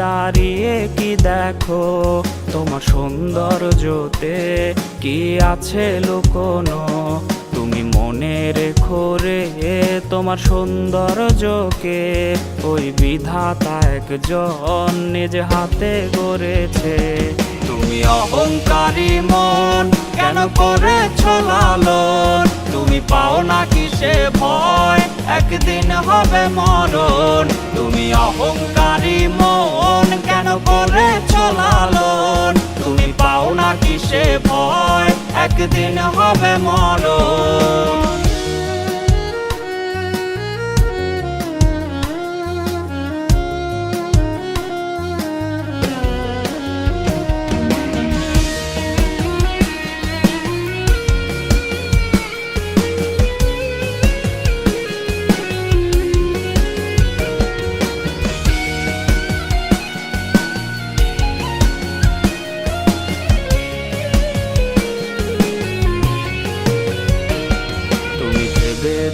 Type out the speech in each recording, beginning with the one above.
দাঁড়িয়ে কি দেখো, তোমার সৌন্দর্যতে কি আছে লুকোনো। তুমি মনে রেখো রে তোমার সৌন্দর্যকে, ওই বিধাতা একজন নিজ হাতে গড়েছে। তুমি অহংকারী মন কেন করেছ লালন, তুমি পাও না কিসে ভয় একদিন হবে মরণ। তুমি অহংকারী মন কেন করেছ লালন, তুমি পাও না কিসে ভয় একদিন হবে মরণ।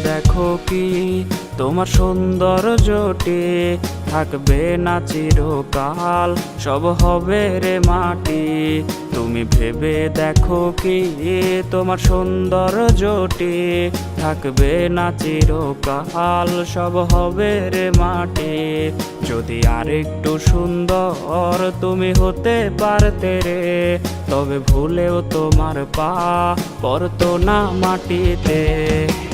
দেখো কি তোমার সৌন্দর্যটি থাকবে না চিরকাল, সব হবে রে মাটি। তুমি ভেবে দেখো কি তোমার সৌন্দর্যটি থাকবে না চিরকাল, সব হবে রে মাটি। যদি আরেকটু সুন্দর তুমি হতে পারতে রে, তবে ভুলেও তোমার পা পড়তো না মাটিতে।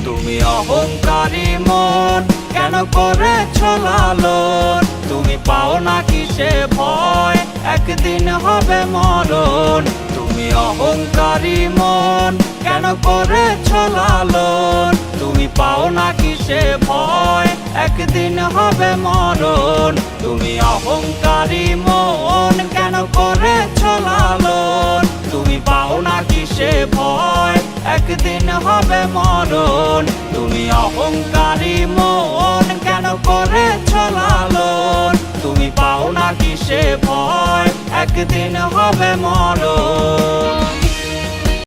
তুমি অহংকারী মন কেন করেছ লালন, তুমি পাও না কিসে ভয় একদিন হবে মরণ। তুমি অহংকারী মন কেন করেছ লালন, তুমি পাও না কিসে ভয় একদিন হবে মরণ। তুমি অহংকারী মন কেন করেছ লালন, তুমি পাও না কিসে ভয় একদিন হবে মরণ। তুমি অহংকারী মন কেন করেছ লালন, তুমি পাও না কিসে ভয় একদিন হবে মরণ।